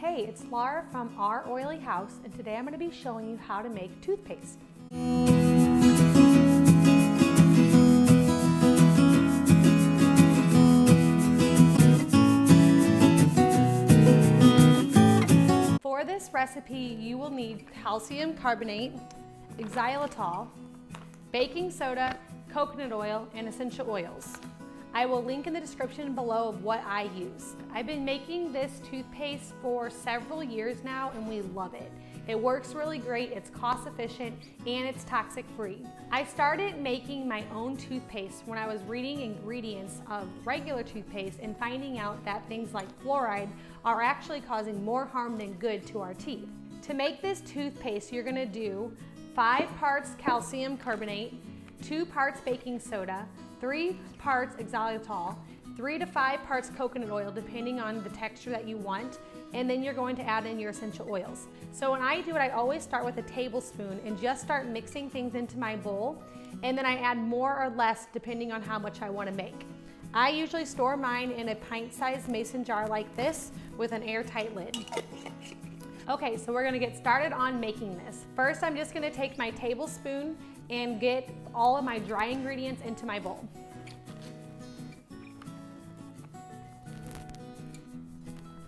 Hey, it's Laura from Our Oily House, and today I'm going to be showing you how to make toothpaste. For this recipe, you will need calcium carbonate, xylitol, baking soda, coconut oil, and essential oils. I will link in the description below of what I use. I've been making this toothpaste for several years now and we love it. It works really great, it's cost efficient, and it's toxic free. I started making my own toothpaste when I was reading ingredients of regular toothpaste and finding out that things like fluoride are actually causing more harm than good to our teeth. To make this toothpaste, you're gonna do 5 parts calcium carbonate, 2 parts baking soda, 3 parts xylitol, 3 to 5 parts coconut oil, depending on the texture that you want, and then you're going to add in your essential oils. So when I do it, I always start with a tablespoon and just start mixing things into my bowl, and then I add more or less depending on how much I want to make. I usually store mine in a pint-sized mason jar like this with an airtight lid. Okay, so we're gonna get started on making this. First, I'm just gonna take my tablespoon and get all of my dry ingredients into my bowl.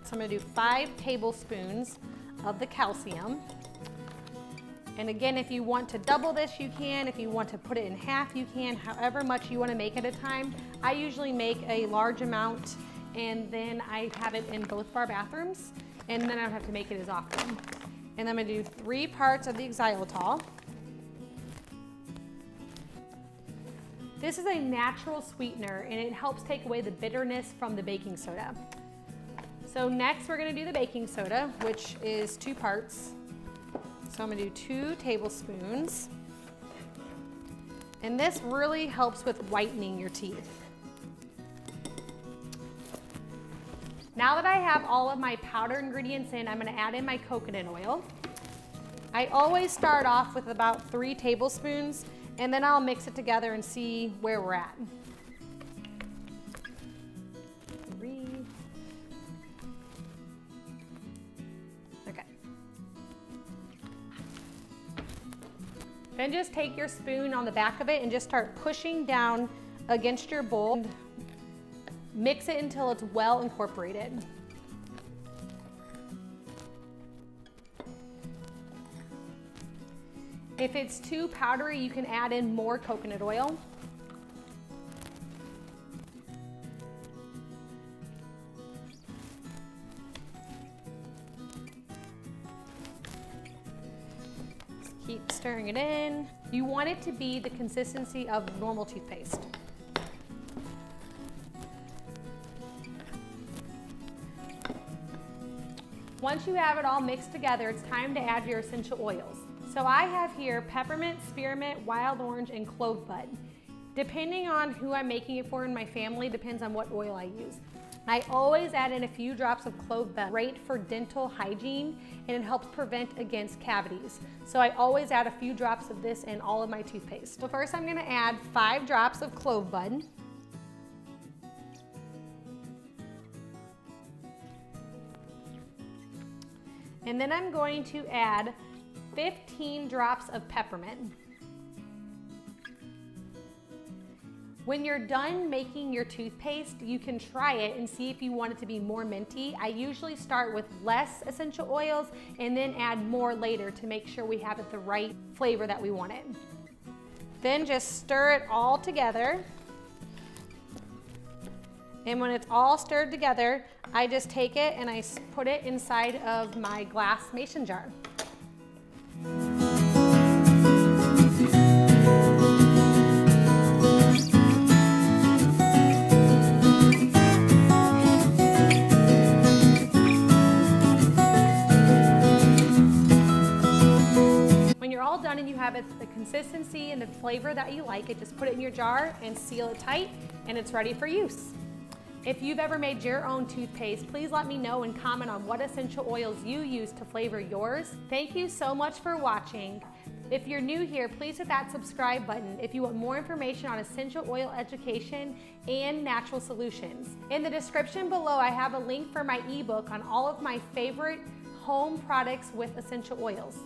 So I'm gonna do 5 tablespoons of the calcium. And again, if you want to double this, you can. If you want to put it in half, you can. However much you wanna make at a time. I usually make a large amount and then I have it in both of our bathrooms, and then I don't have to make it as often. And I'm gonna do 3 parts of the xylitol. This is a natural sweetener and it helps take away the bitterness from the baking soda. So next we're gonna do the baking soda, which is 2 parts. So I'm gonna do 2 tablespoons. And this really helps with whitening your teeth. Now that I have all of my powder ingredients in, I'm gonna add in my coconut oil. I always start off with about 3 tablespoons, and then I'll mix it together and see where we're at. 3. Okay. Then just take your spoon on the back of it and just start pushing down against your bowl. Mix it until it's well incorporated. If it's too powdery, you can add in more coconut oil. Just keep stirring it in. You want it to be the consistency of normal toothpaste. Once you have it all mixed together, it's time to add your essential oils. So I have here peppermint, spearmint, wild orange, and clove bud. Depending on who I'm making it for in my family, depends on what oil I use. I always add in a few drops of clove bud, great for dental hygiene, and it helps prevent against cavities. So I always add a few drops of this in all of my toothpaste. So first I'm gonna add 5 drops of clove bud. And then I'm going to add 15 drops of peppermint. When you're done making your toothpaste, you can try it and see if you want it to be more minty. I usually start with less essential oils and then add more later to make sure we have it the right flavor that we want it. Then just stir it all together. And when it's all stirred together, I just take it and I put it inside of my glass mason jar. When you're all done and you have it the consistency and the flavor that you like it, just put it in your jar and seal it tight, and it's ready for use. If you've ever made your own toothpaste, please let me know and comment on what essential oils you use to flavor yours. Thank you so much for watching. If you're new here, please hit that subscribe button if you want more information on essential oil education and natural solutions. In the description below, I have a link for my ebook on all of my favorite home products with essential oils.